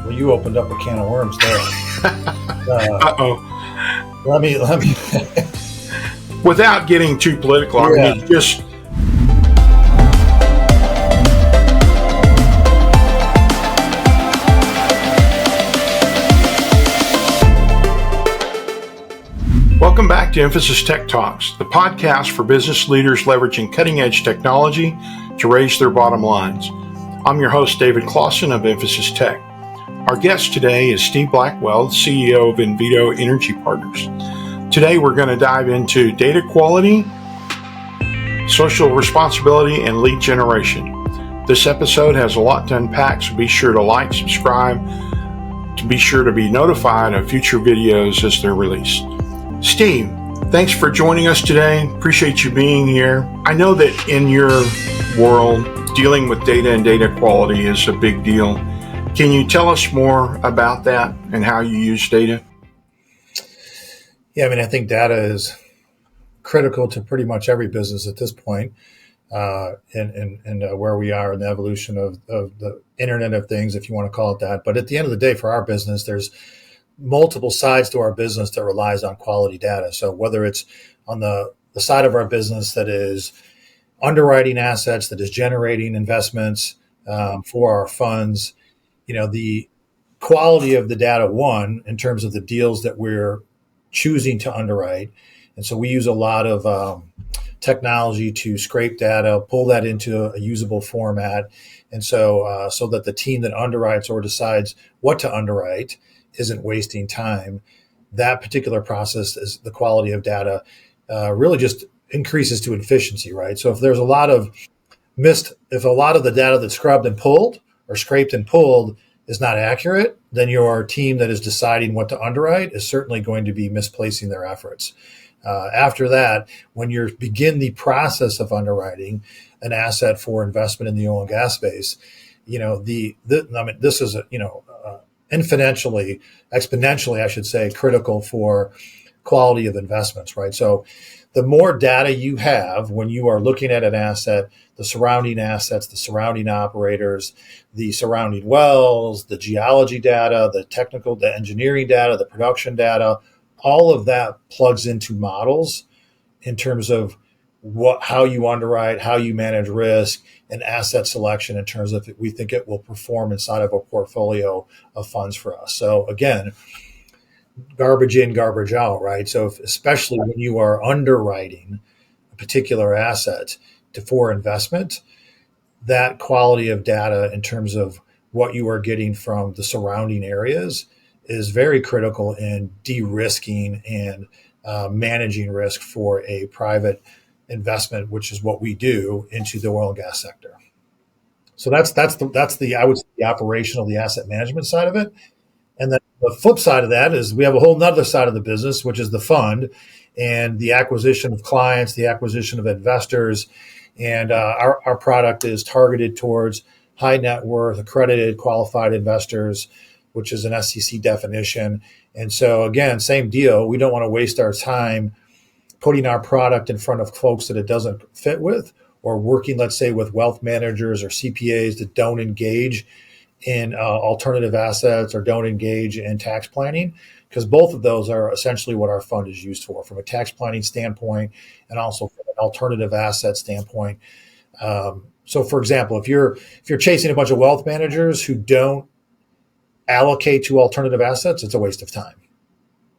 Well, you opened up a can of worms there. Uh-oh. Let me. Without getting too political, I mean, it's just. Welcome back to Emphasis Tech Talks, the podcast for business leaders leveraging cutting-edge technology to raise their bottom lines. I'm your host, David Clausen of Emphasis Tech. Our guest today is Steve Blackwell, CEO of Invito Energy Partners. Today, we're going to dive into data quality, social responsibility, and lead generation. This episode has a lot to unpack, so be sure to like, subscribe, to be sure to be notified of future videos as they're released. Steve, thanks for joining us today. Appreciate you being here. I know that in your world, dealing with data and data quality is a big deal. Can you tell us more about that and how you use data? Yeah, I mean, I think data is critical to pretty much every business at this point, and where we are in the evolution of the Internet of Things, if you want to call it that. But at the end of the day, for our business, there's multiple sides to our business that relies on quality data. So whether it's on the side of our business that is underwriting assets, that is generating investments for our funds, the quality of the data, one, in terms of the deals that we're choosing to underwrite. And so we use a lot of technology to scrape data, pull that into a usable format. And so that the team that underwrites or decides what to underwrite isn't wasting time. That particular process is the quality of data really just increases to efficiency, right? So if there's a lot of if a lot of the data that's scrubbed and pulled or scraped and pulled is not accurate, then your team that is deciding what to underwrite is certainly going to be misplacing their efforts. After that, when you begin the process of underwriting an asset for investment in the oil and gas space, this is exponentially, I should say, critical for quality of investments, right? So the more data you have when you are looking at an asset, the surrounding assets, the surrounding operators, the surrounding wells, the geology data, the engineering data, the production data, all of that plugs into models in terms of how you underwrite, how you manage risk, and asset selection in terms of we think it will perform inside of a portfolio of funds for us. So again, garbage in, garbage out, right? So especially when you are underwriting a particular asset for investment, that quality of data in terms of what you are getting from the surrounding areas is very critical in de-risking and managing risk for a private investment, which is what we do into the oil and gas sector. So that's the I would say the operational, the asset management side of it. And then the flip side of that is we have a whole nother side of the business, which is the fund and the acquisition of clients, the acquisition of investors. And our product is targeted towards high net worth, accredited, qualified investors, which is an SEC definition. And so again, same deal. We don't want to waste our time putting our product in front of folks that it doesn't fit with, or working, let's say, with wealth managers or CPAs that don't engage in alternative assets or don't engage in tax planning, because both of those are essentially what our fund is used for, from a tax planning standpoint and also from an alternative asset standpoint. So, for example, if you're chasing a bunch of wealth managers who don't allocate to alternative assets, it's a waste of time,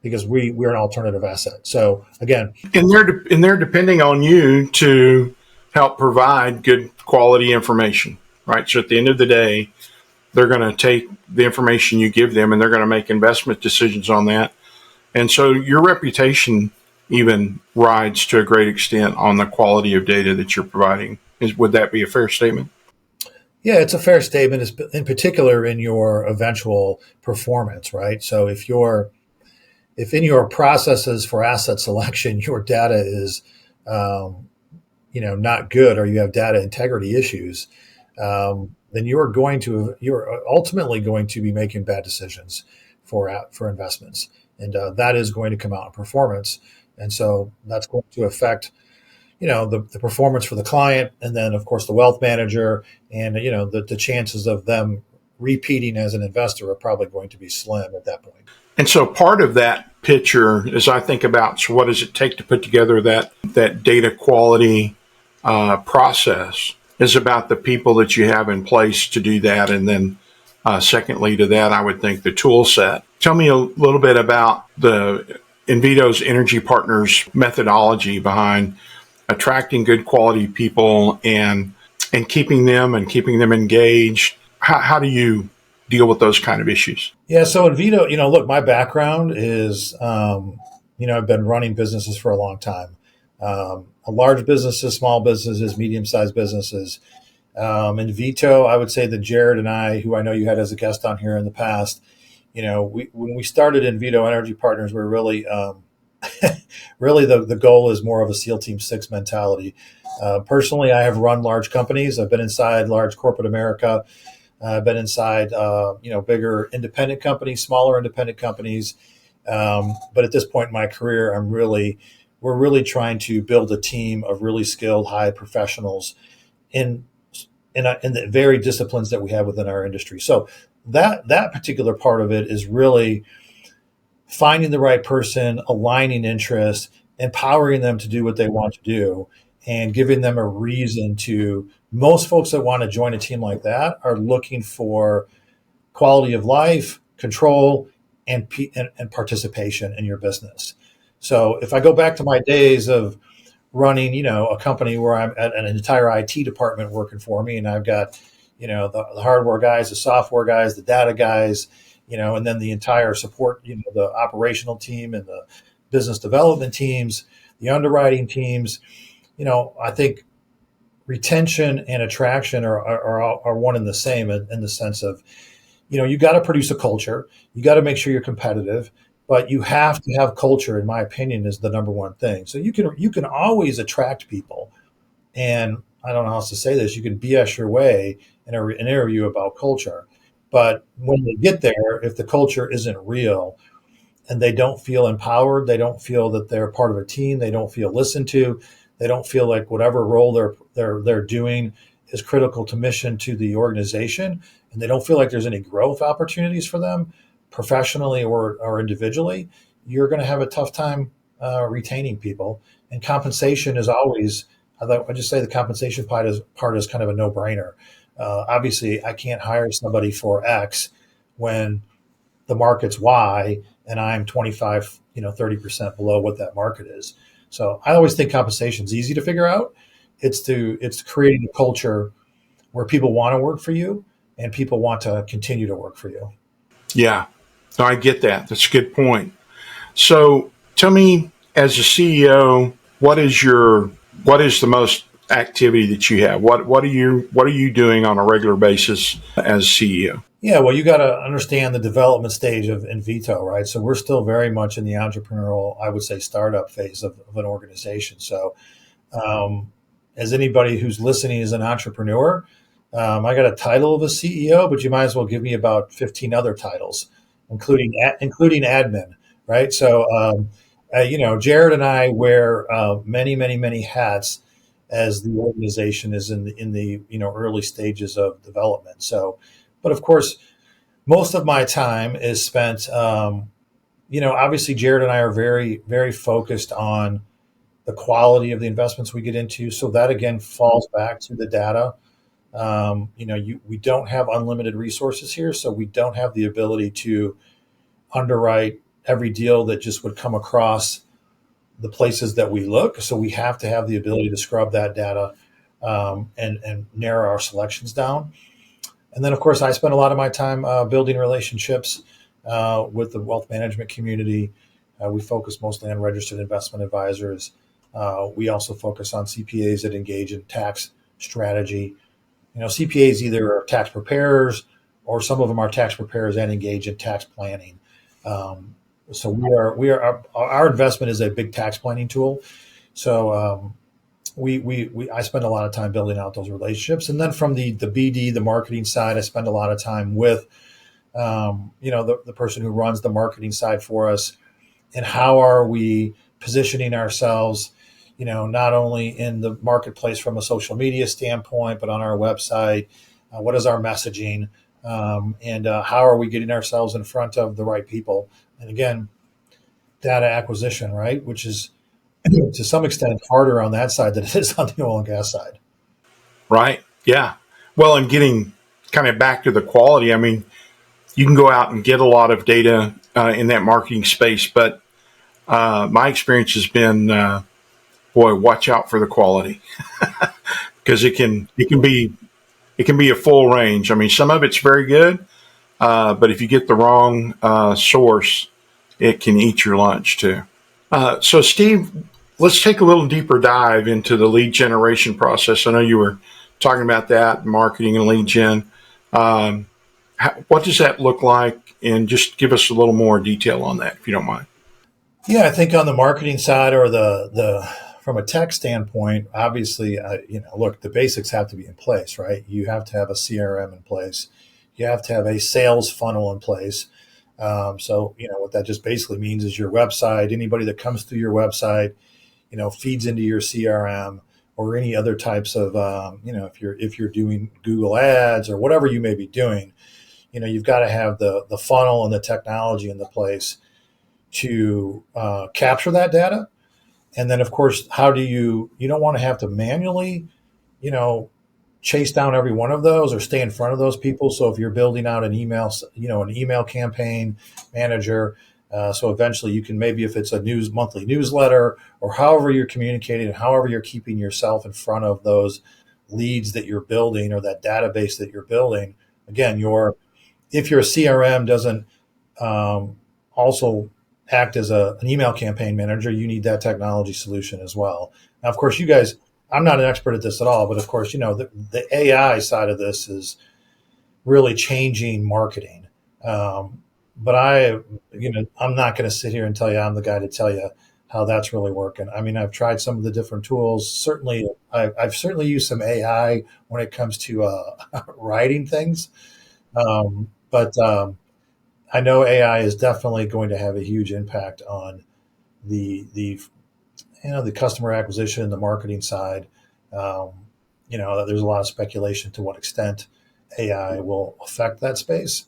because we're an alternative asset. So again, and they're depending on you to help provide good quality information, right? So at the end of the day, they're going to take the information you give them and they're going to make investment decisions on that. And so your reputation even rides to a great extent on the quality of data that you're providing. Would that be a fair statement? Yeah, it's a fair statement, in particular in your eventual performance, right? So if in your processes for asset selection, your data is, not good, or you have data integrity issues, then you're ultimately going to be making bad decisions for investments, and that is going to come out in performance, and so that's going to affect the performance for the client, and then of course the wealth manager, and the chances of them repeating as an investor are probably going to be slim at that point. And so part of that picture, as I think about, so what does it take to put together that data quality process, is about the people that you have in place to do that. And then secondly to that, I would think the tool set. Tell me a little bit about the Invito's Energy Partners methodology behind attracting good quality people and keeping them engaged. How do you deal with those kind of issues? Yeah, so Invito, look, my background is, I've been running businesses for a long time. Large businesses, small businesses, medium-sized businesses. Invito, I would say that Jared and I, who I know you had as a guest on here in the past, when we started Invito Energy Partners, we're really, really the goal is more of a SEAL Team 6 mentality. Personally, I have run large companies. I've been inside large corporate America. I've been inside, bigger independent companies, smaller independent companies. But at this point in my career, we're really trying to build a team of really skilled, high professionals in the very disciplines that we have within our industry. So that particular part of it is really finding the right person, aligning interests, empowering them to do what they want to do, and giving them a reason to. Most folks that want to join a team like that are looking for quality of life, control, and participation in your business. So if I go back to my days of running, a company where I'm at an entire IT department working for me, and I've got, the hardware guys, the software guys, the data guys, and then the entire support, the operational team and the business development teams, the underwriting teams, I think retention and attraction are one and the same in the sense of, you got to produce a culture, you got to make sure you're competitive, but you have to have culture, in my opinion, is the number one thing. So you can always attract people, and I don't know how else to say this. You can BS your way in an interview about culture, but when they get there, if the culture isn't real and they don't feel empowered, they don't feel that they're part of a team, they don't feel listened to, they don't feel like whatever role they're doing is critical to mission to the organization, and they don't feel like there's any growth opportunities for them professionally or individually, you're going to have a tough time retaining people. And compensation is always, I just say the compensation part is kind of a no-brainer. Obviously, I can't hire somebody for X when the market's Y and I'm 25, 30% below what that market is. So I always think compensation is easy to figure out. It's creating a culture where people want to work for you and people want to continue to work for you. Yeah, no, I get that. That's a good point. So tell me, as a CEO, what is the most activity that you have? What are you doing on a regular basis as CEO? Yeah, well, you got to understand the development stage of Invito, right? So we're still very much in the entrepreneurial, I would say, startup phase of an organization. So as anybody who's listening is an entrepreneur, I got a title of a CEO, but you might as well give me about 15 other titles, including admin, right? So, Jared and I wear many, many, many hats as the organization is in the early stages of development. So, but of course, most of my time is spent. Obviously, Jared and I are very, very focused on the quality of the investments we get into. So that again falls back to the data. We don't have unlimited resources here, so we don't have the ability to underwrite every deal that just would come across the places that we look. So we have to have the ability to scrub that data and narrow our selections down. And then, of course, I spend a lot of my time building relationships with the wealth management community. We focus mostly on registered investment advisors. We also focus on CPAs that engage in tax strategy. CPAs either are tax preparers or some of them are tax preparers and engage in tax planning. So our investment is a big tax planning tool. So I spend a lot of time building out those relationships. And then from the BD, the marketing side, I spend a lot of time with, the person who runs the marketing side for us, and how are we positioning ourselves, not only in the marketplace from a social media standpoint, but on our website. What is our messaging? and how are we getting ourselves in front of the right people? And again, data acquisition, right, which is to some extent harder on that side than it is on the oil and gas side. Right. Yeah. Well, and getting kind of back to the quality, I mean, you can go out and get a lot of data in that marketing space, but my experience has been, boy, watch out for the quality because it can be a full range. I mean, some of it's very good, but if you get the wrong source, it can eat your lunch too. So, Steve, let's take a little deeper dive into the lead generation process. I know you were talking about that, marketing and lead gen. Um, what does that look like? And just give us a little more detail on that, if you don't mind. Yeah, I think on the marketing side or the from a tech standpoint, obviously, look, the basics have to be in place, right? You have to have a CRM in place. You have to have a sales funnel in place. So, what that just basically means is your website. Anybody that comes through your website, feeds into your CRM or any other types of, if you're doing Google Ads or whatever you may be doing, you've got to have the funnel and the technology in the place to capture that data. And then, of course, how do you don't want to have to manually, you know, chase down every one of those or stay in front of those people. So if you're building out an email campaign manager, so eventually you can maybe if it's a monthly newsletter or however you're communicating and however you're keeping yourself in front of those leads that you're building or that database that you're building. Again, if your CRM doesn't also act as an email campaign manager, you need that technology solution as well. Now, of course, you guys, I'm not an expert at this at all, but of course, the AI side of this is really changing marketing. But I'm not going to sit here and tell you I'm the guy to tell you how that's really working. I mean, I've tried some of the different tools. Certainly, I've certainly used some AI when it comes to writing things. But I know AI is definitely going to have a huge impact on the the customer acquisition, the marketing side. Um, there's a lot of speculation to what extent AI will affect that space.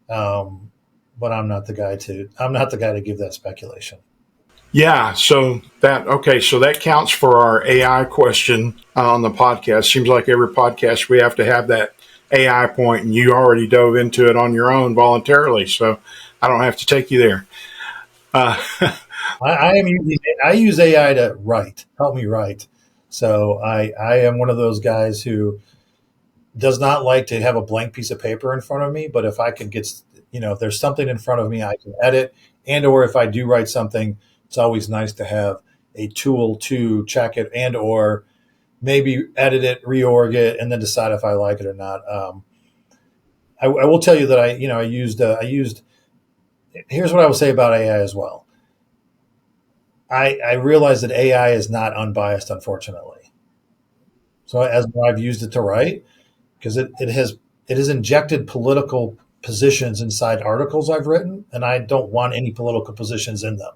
Um, but I'm not the guy to give that speculation. Yeah, so that counts for our AI question on the podcast. Seems like every podcast we have to have that AI point, and you already dove into it on your own voluntarily, so I don't have to take you there. Uh, I use AI to help me write. So I am one of those guys who does not like to have a blank piece of paper in front of me. But if I can if there's something in front of me, I can edit. And or if I do write something, it's always nice to have a tool to check it and or maybe edit it, reorg it, and then decide if I like it or not. I will tell you that I used. Here's what I will say about AI as well. I realize that AI is not unbiased, unfortunately. So as I've used it to write, because it has injected political positions inside articles I've written, and I don't want any political positions in them.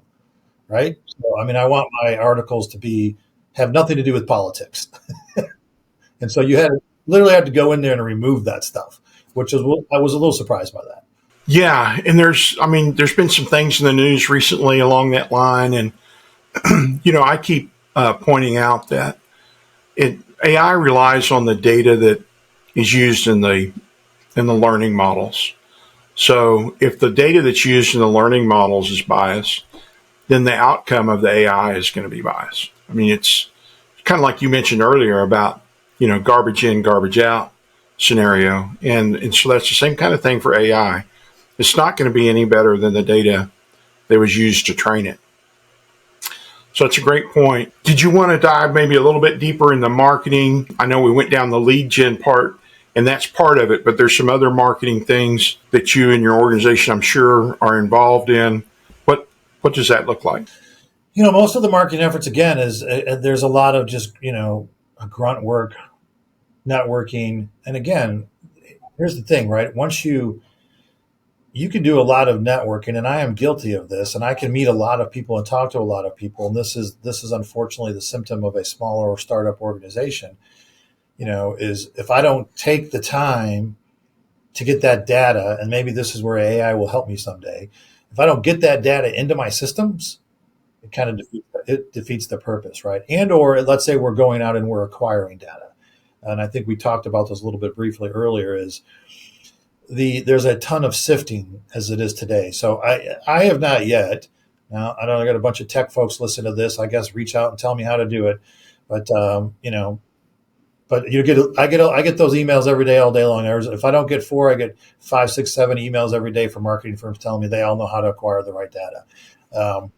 Right. So I mean, I want my articles to be have nothing to do with politics, and so you had literally had to go in there and remove that stuff, which is I was a little surprised by that. yeah, and there's been some things in the news recently along that line, and I keep pointing out that AI relies on the data that is used in the learning models. So if the data that's used in the learning models is biased, then the outcome of the AI is going to be biased. I mean, it's kind of like you mentioned earlier about, garbage in, garbage out scenario. And so that's the same kind of thing for AI. It's not going to be any better than the data that was used to train it. So that's a great point. Did you want to dive maybe a little bit deeper in the marketing? I know we went down the lead gen part, and that's part of it, but there's some other marketing things that you and your organization, I'm sure, are involved in. What does that look like? Most of the marketing efforts again is there's a lot of just grunt work, networking, and again, here's the thing, right? Once you can do a lot of networking, and I am guilty of this, and I can meet a lot of people and talk to a lot of people, and this is unfortunately the symptom of a smaller or startup organization. Is if I don't take the time to get that data, and maybe this is where AI will help me someday. If I don't get that data into my systems, it kind of defeats the purpose, right? And or let's say we're going out and we're acquiring data, and I think we talked about this a little bit briefly earlier. Is there's a ton of sifting as it is today. So I have not yet. Now I know I got a bunch of tech folks listen to this. I guess reach out and tell me how to do it, but But I get those emails every day, all day long. If I don't get four, I get 5, 6, 7 emails every day from marketing firms telling me they all know how to acquire the right data. Um,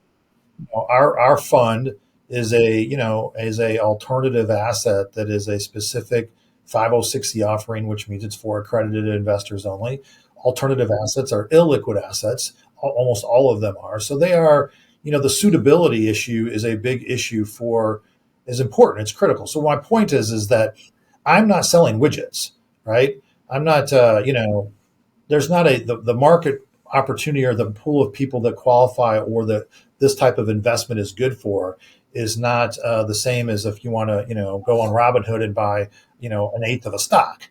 our fund is a alternative asset that is a specific 506c offering, which means it's for accredited investors only. Alternative assets are illiquid assets. Almost all of them are. So they are, the suitability issue is a big issue is important. It's critical. So my point is that I'm not selling widgets, right? I'm not, there's not the market opportunity or the pool of people that qualify or that this type of investment is good for is not the same as if you want to, go on Robinhood and buy, an eighth of a stock,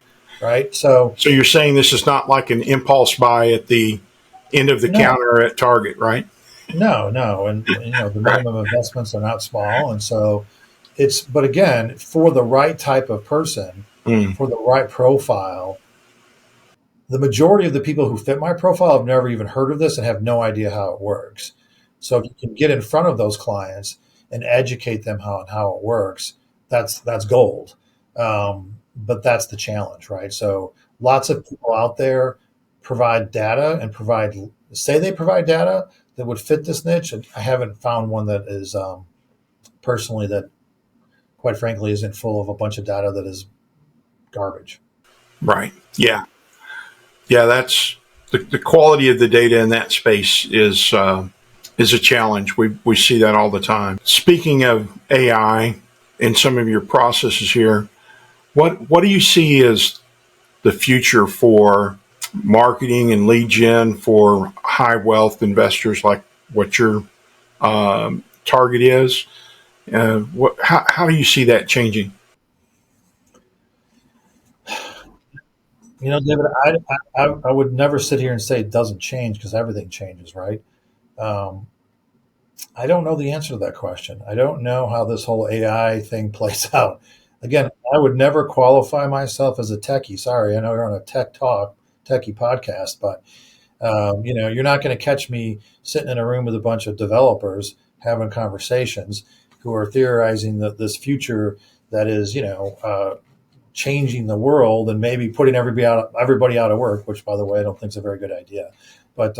right? So you're saying this is not like an impulse buy at the end of the no, counter at Target, right? no, and the Right. minimum investments are not small, and so but again, for the right type of person, Mm, for the right profile, the majority of the people who fit my profile have never even heard of this and have no idea how it works. So if you can get in front of those clients and educate them on how it works, that's gold. But that's the challenge, right? So lots of people out there provide data and say they provide data that would fit this niche. And I haven't found one that is personally that, quite frankly, isn't full of a bunch of data that is garbage. right. Yeah. Yeah. That's the quality of the data in that space is a challenge. We see that all the time. Speaking of AI in some of your processes here, what do you see as the future for marketing and lead gen for high wealth investors like what your target is? How do you see that changing? David, I would never sit here and say it doesn't change because everything changes, right? Um, I don't know the answer to that question. I don't know how this whole AI thing plays out. Again, I would never qualify myself as a techie. Sorry, I know you're on a techie podcast, but you're not going to catch me sitting in a room with a bunch of developers having conversations who are theorizing this future that is, changing the world and maybe putting everybody out of work, which, by the way, I don't think is a very good idea. But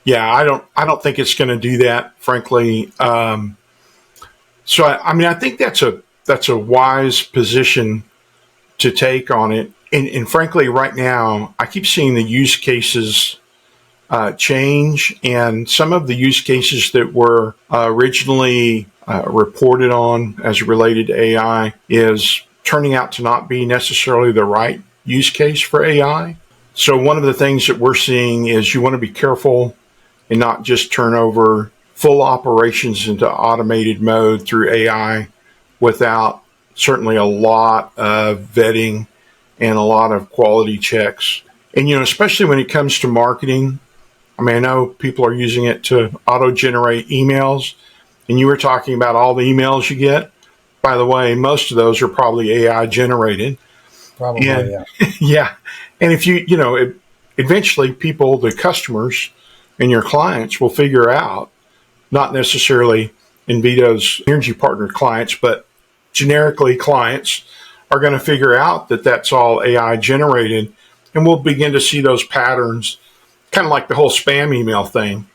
Yeah, I don't think it's going to do that, frankly. So I mean, I think that's a wise position to take on it. And frankly, right now, I keep seeing the use cases change, and some of the use cases that were originally reported on as related to AI is turning out to not be necessarily the right use case for AI. So one of the things that we're seeing is you want to be careful and not just turn over full operations into automated mode through AI without certainly a lot of vetting and a lot of quality checks. And, especially when it comes to marketing, I mean, I know people are using it to auto generate emails, and you were talking about all the emails you get. By the way, most of those are probably AI generated. probably, And yeah. yeah, and if eventually people, the customers and your clients will figure out, not necessarily Invito's energy partner clients, but generically clients are going to figure out that that's all AI generated. And we'll begin to see those patterns, kind of like the whole spam email thing.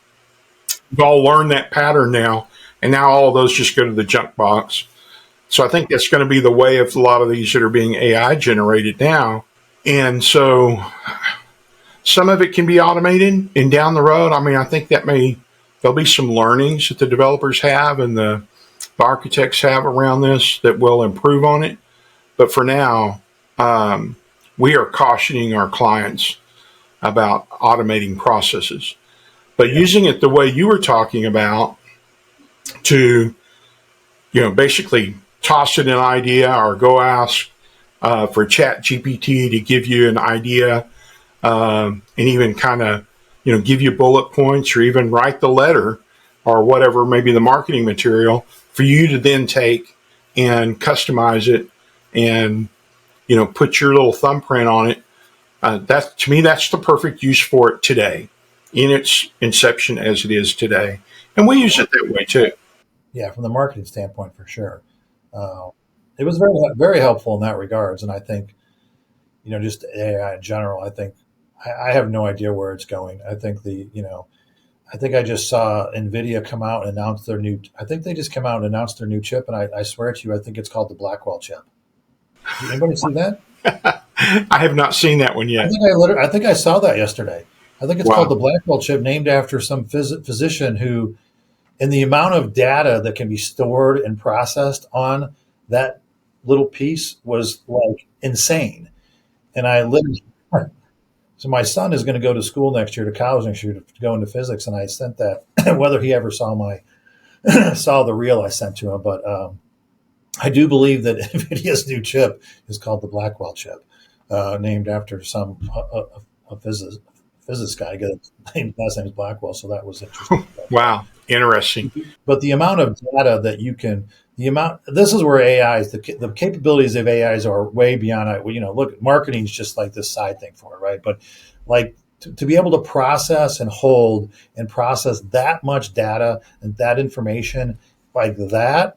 We've all learned that pattern now, and now all of those just go to the junk box. So I think that's going to be the way of a lot of these that are being AI generated now. And so some of it can be automated, and down the road, I mean, I think there'll be some learnings that the developers have and the architects have around this that will improve on it. But for now, we are cautioning our clients about automating processes, but Yeah. using it the way you were talking about to, basically toss it an idea or go ask for Chat GPT to give you an idea and even kind of, give you bullet points or even write the letter or whatever, maybe the marketing material for you to then take and customize it and, put your little thumbprint on it. That to me, that's the perfect use for it today in its inception as it is today. And we use it that way too. Yeah, from the marketing standpoint, for sure. Uh, it was very, very helpful in that regards. And I think, just AI in general, I think I have no idea where it's going. I think I think I just saw Nvidia come out and announce their new, I think they just came out and announced their new chip. And I swear to you, I think it's called the Blackwell chip. Did anybody see that? I have not seen that one yet. I think I saw that yesterday. I think it's called Wow. the Blackwell chip, named after some physician who, and the amount of data that can be stored and processed on that little piece was like insane. And I literally, so my son is going to go to school next year, to college next year, to go into physics. And I sent that, whether he ever saw saw the reel I sent to him, but I do believe that NVIDIA's new chip is called the Blackwell chip, named after some a physics guy. His last name is Blackwell, so that was interesting. Wow. Interesting. But the amount of data that you can, this is where AIs, the capabilities of AIs are way beyond. Look, marketing is just like this side thing for it, right? But like to be able to process and hold and process that much data and that information like that,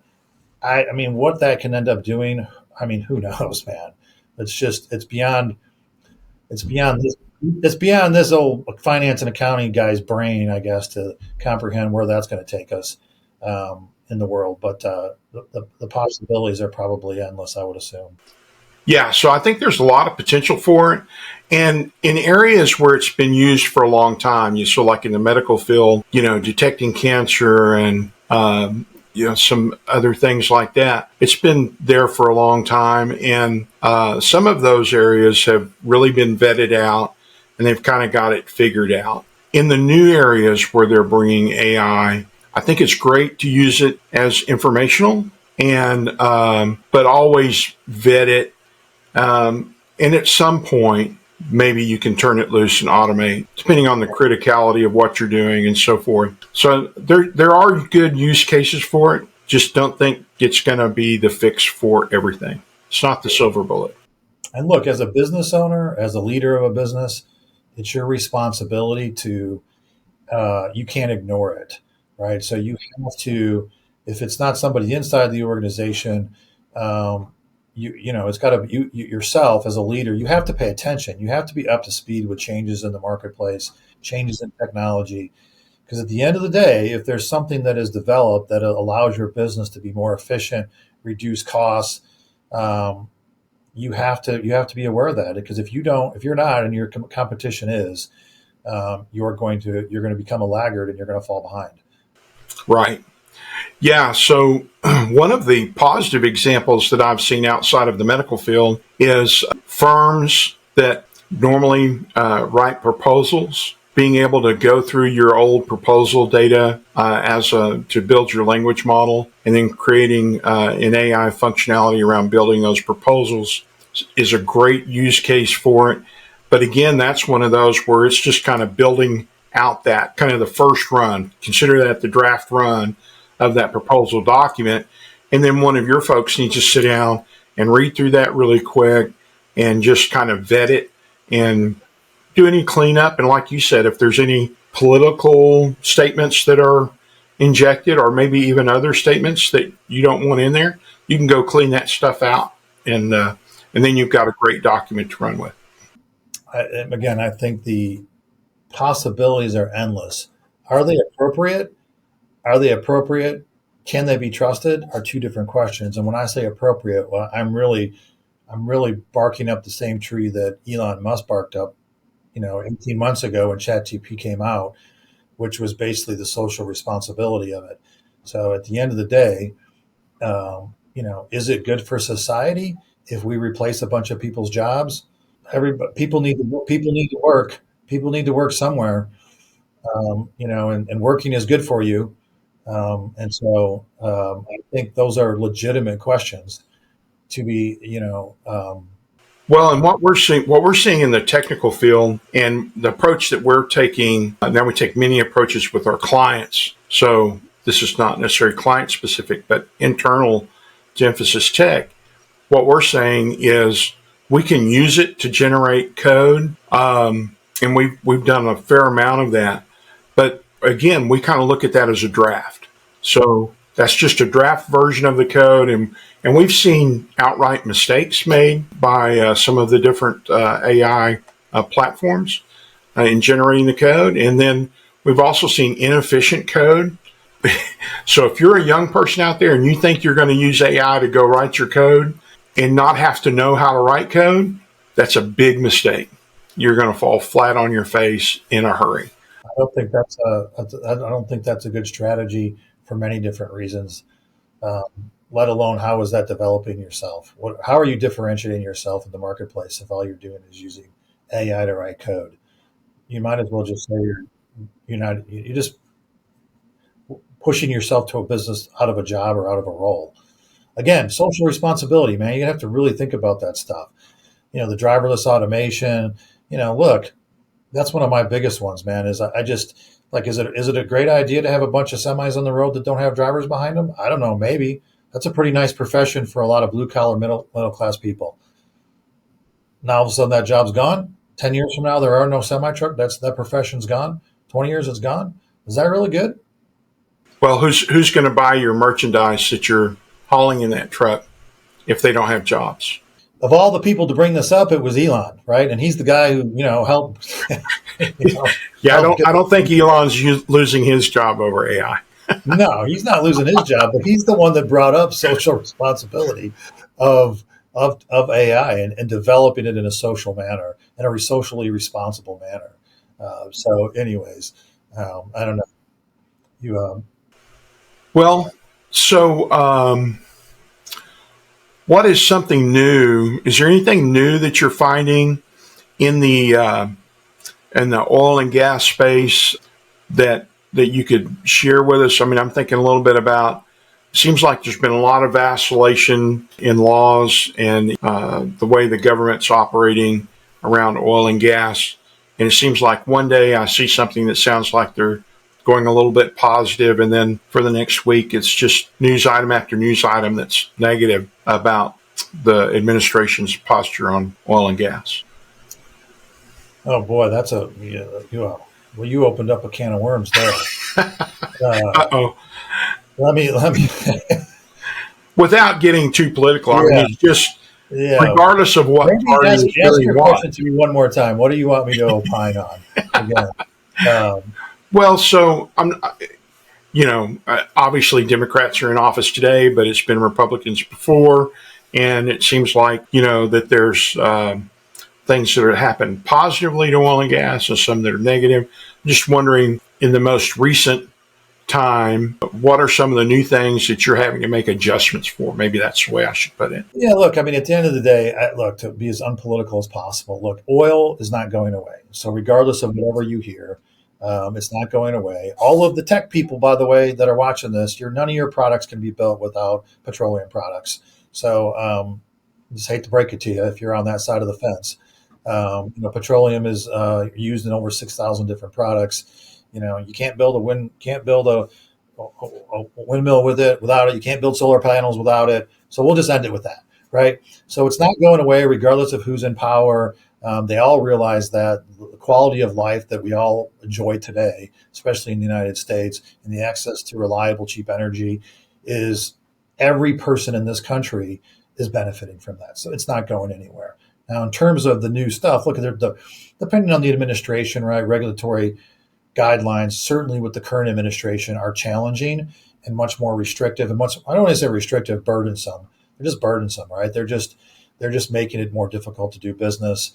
I mean, what that can end up doing, I mean, who knows, man? It's beyond this. It's beyond this old finance and accounting guy's brain, I guess, to comprehend where that's going to take us in the world. But the possibilities are probably endless, I would assume. Yeah, so I think there's a lot of potential for it. And in areas where it's been used for a long time, so like in the medical field, detecting cancer and, some other things like that. It's been there for a long time. And some of those areas have really been vetted out and they've kind of got it figured out. In the new areas where they're bringing I think it's great to use it as informational and, but always vet it. And at some point, maybe you can turn it loose and automate, depending on the criticality of what you're doing and so forth. So there are good use cases for it. Just don't think it's going to be the fix for everything. It's not the silver bullet. And look, as a business owner, as a leader of a business, it's your responsibility to, you can't ignore it, right? So you have to, if it's not somebody inside the organization, um, it's got to be you yourself as a leader. You have to pay attention. You have to be up to speed with changes in the marketplace, changes in technology. Because at the end of the day, if there's something that is developed that allows your business to be more efficient, reduce costs, um, you have to be aware of that. Because if you're not, and your competition is, you're going to become a laggard and you're going to fall behind. Right. Yeah. So one of the positive examples that I've seen outside of the medical field is firms that normally write proposals, being able to go through your old proposal data to build your language model, and then creating an AI functionality around building those proposals is a great use case for it. But again, that's one of those where it's just kind of building out that kind of the first run. Consider that the draft run of that proposal document. And then one of your folks needs to sit down and read through that really quick and just kind of vet it and do any cleanup. And like you said, if there's any political statements that are injected or maybe even other statements that you don't want in there, you can go clean that stuff out. And then you've got a great document to run with. Again, I think the possibilities are endless. Are they appropriate? Are they appropriate? Can they be trusted? Are two different questions. And when I say appropriate, well, I'm really barking up the same tree that Elon Musk barked up, 18 months ago when ChatGPT came out, which was basically the social responsibility of it. So at the end of the day, is it good for society if we replace a bunch of people's jobs? People need to work. People need to work somewhere, and working is good for you. I think those are legitimate questions to be, Well, and what we're seeing in the technical field and the approach that we're taking, now we take many approaches with our clients. So this is not necessarily client specific, but internal to Emphasis Tech. What we're saying is we can use it to generate code, and we've done a fair amount of that. But again, we kind of look at that as a draft. So that's just a draft version of the code, and we've seen outright mistakes made by some of the different AI platforms in generating the code, and then we've also seen inefficient code. So if you're a young person out there and you think you're going to use AI to go write your code and not have to know how to write code, that's a big mistake. You're going to fall flat on your face in a hurry. I don't think that's a good strategy for many different reasons. Um, let alone how is that developing yourself? How are you differentiating yourself in the marketplace if all you're doing is using AI to write code? You might as well just say you're just pushing yourself to a business out of a job or out of a role. Again, social responsibility, man. You have to really think about that stuff. The driverless automation. Look, that's one of my biggest ones, man. I just like, is it a great idea to have a bunch of semis on the road that don't have drivers behind them? I don't know, maybe. That's a pretty nice profession for a lot of blue collar middle class people. Now all of a sudden that job's gone. 10 years from now, there are no semi truck. That profession's gone. 20 years, it's gone. Is that really good? Well, who's going to buy your merchandise that you're hauling in that truck if they don't have jobs? Of all the people to bring this up, it was Elon, right? And he's the guy who helped. Yeah, Helped get. I don't think Elon's losing his job over AI. No, he's not losing his job, but he's the one that brought up social responsibility of AI and developing it in a social manner, in a socially responsible manner. Anyways, I don't know. You Well, so what is something new? Is there anything new that you're finding in the oil and gas space that you could share with us? I mean, I'm thinking a little bit about. Seems like there's been a lot of vacillation in laws and the way the government's operating around oil and gas. And it seems like one day I see something that sounds like they're going a little bit positive, and then for the next week, it's just news item after news item that's negative about the administration's posture on oil and gas. Oh boy, that's a well, you opened up a can of worms there. Uh, Uh-oh. let me. Without getting too political, I mean, Yeah, it's just yeah. regardless of what Maybe party ask is ask really your what. question to me one more time. What do you want me to opine on again? Um, Well, so obviously Democrats are in office today, but it's been Republicans before, and it seems like that there's things that have happened positively to oil and gas and some that are negative. Just wondering, in the most recent time, what are some of the new things that you're having to make adjustments for? Maybe that's the way I should put it. Yeah, look, I mean, at the end of the day, look, to be as unpolitical as possible, look, oil is not going away. So, regardless of whatever you hear, it's not going away. All of the tech people, by the way, that are watching this, none of your products can be built without petroleum products. So, just hate to break it to you if you're on that side of the fence. Petroleum is used in over 6,000 different products. You can't build a windmill with it without it. You can't build solar panels without it. So we'll just end it with that, right? So it's not going away, regardless of who's in power. They all realize that the quality of life that we all enjoy today, especially in the United States, and the access to reliable, cheap energy, is every person in this country is benefiting from that. So it's not going anywhere. Now, in terms of the new stuff, look at depending on the administration, right? Regulatory guidelines, certainly with the current administration, are challenging and much more restrictive and much, I don't want to say restrictive, burdensome. They're just burdensome, right? They're just making it more difficult to do business.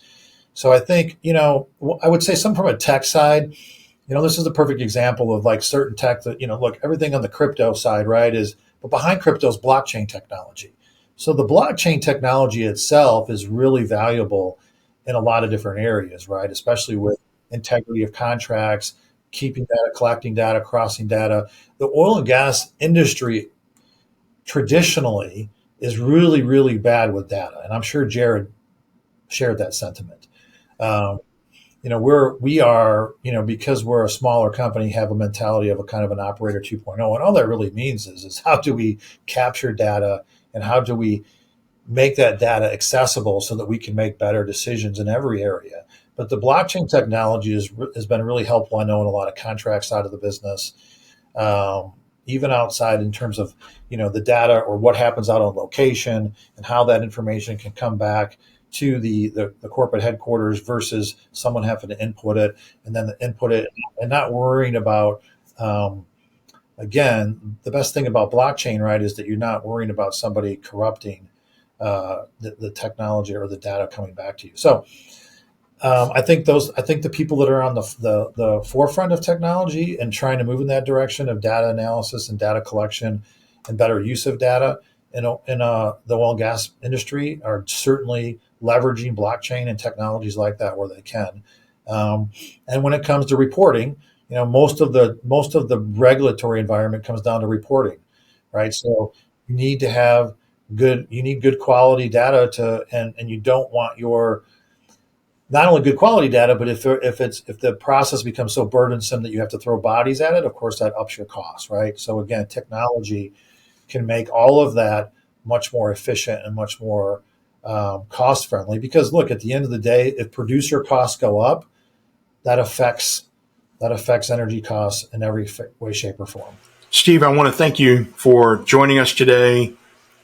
So I think, I would say some from a tech side, this is a perfect example of like certain tech that, look, everything on the crypto side, right, but behind crypto is blockchain technology. So the blockchain technology itself is really valuable in a lot of different areas, right? Especially with integrity of contracts, keeping data, collecting data, crossing data. The oil and gas industry traditionally is really, really bad with data. And I'm sure Jared shared that sentiment. Um, we are, because we're a smaller company, have a mentality of a kind of an operator 2.0. And all that really means is how do we capture data and how do we make that data accessible so that we can make better decisions in every area. But the blockchain technology has been really helpful, I know, in a lot of contract side of the business, even outside in terms of, the data or what happens out on location and how that information can come back to the corporate headquarters versus someone having to input it and then input it and not worrying about, again, the best thing about blockchain, right, is that you're not worrying about somebody corrupting the technology or the data coming back to you. So I think the people that are on the forefront of technology and trying to move in that direction of data analysis and data collection and better use of data in the oil and gas industry are certainly leveraging blockchain and technologies like that where they can. And when it comes to reporting, most of the regulatory environment comes down to reporting, right? So you need to have good quality data and you don't want not only good quality data, but if the process becomes so burdensome that you have to throw bodies at it, of course that ups your costs, right? So again, technology can make all of that much more efficient and much more cost friendly. Because look, at the end of the day, if producer costs go up, that affects energy costs in every way, shape, or form. Steve, I want to thank you for joining us today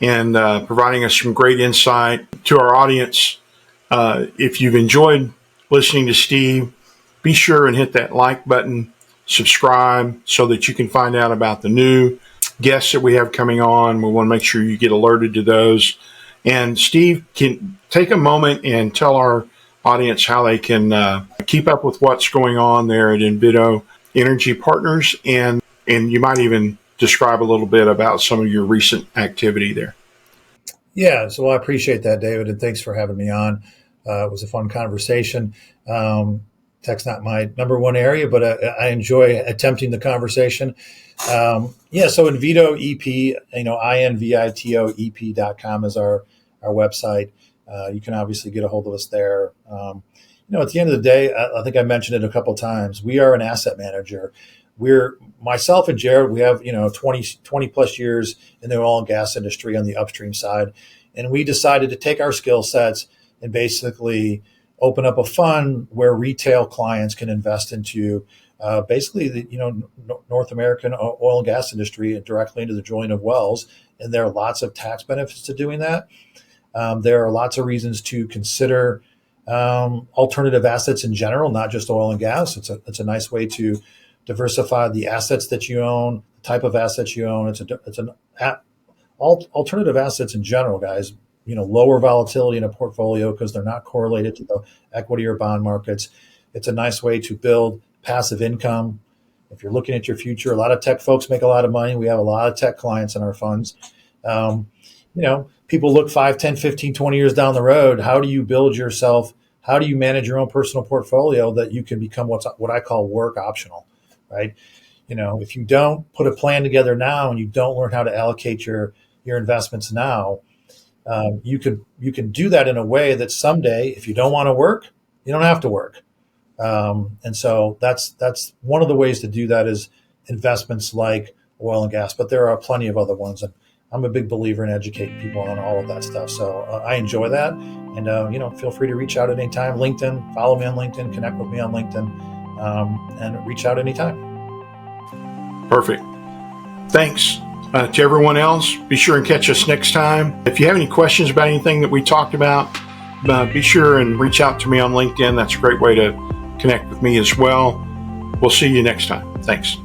and providing us some great insight to our audience. If you've enjoyed listening to Steve, be sure and hit that like button, subscribe so that you can find out about the new guests that we have coming on. We want to make sure you get alerted to those. And Steve, can take a moment and tell our audience how they can keep up with what's going on there at Invito Energy Partners, and you might even describe a little bit about some of your recent activity there. Yeah, so I appreciate that, David, and thanks for having me on. It was a fun conversation. Tech's not my number one area, but I enjoy attempting the conversation. So Invito EP, INVITO EP.com is our website. You can obviously get a hold of us there. At the end of the day, I think I mentioned it a couple of times. We are an asset manager. Myself and Jared, we have 20 plus years in the oil and gas industry on the upstream side, and we decided to take our skill sets and basically open up a fund where retail clients can invest into basically the North American oil and gas industry and directly into the drilling of wells. And there are lots of tax benefits to doing that. There are lots of reasons to consider alternative assets in general, not just oil and gas. It's a nice way to diversify the assets that you own, the type of assets you own. Alternative assets in general, guys. Lower volatility in a portfolio because they're not correlated to the equity or bond markets. It's a nice way to build passive income. If you're looking at your future, a lot of tech folks make a lot of money. We have a lot of tech clients in our funds. People look 5, 10, 15, 20 years down the road. How do you build yourself? How do you manage your own personal portfolio that you can become what I call work optional, right? If you don't put a plan together now and you don't learn how to allocate your investments now, you can do that in a way that someday, if you don't want to work, you don't have to work. And so that's one of the ways to do that is investments like oil and gas, but there are plenty of other ones. And I'm a big believer in educating people on all of that stuff. So I enjoy that. And, feel free to reach out at any time. LinkedIn, follow me on LinkedIn, connect with me on LinkedIn, and reach out anytime. Perfect. Thanks. To everyone else, be sure and catch us next time. If you have any questions about anything that we talked about, be sure and reach out to me on LinkedIn. That's a great way to connect with me as well. We'll see you next time. Thanks.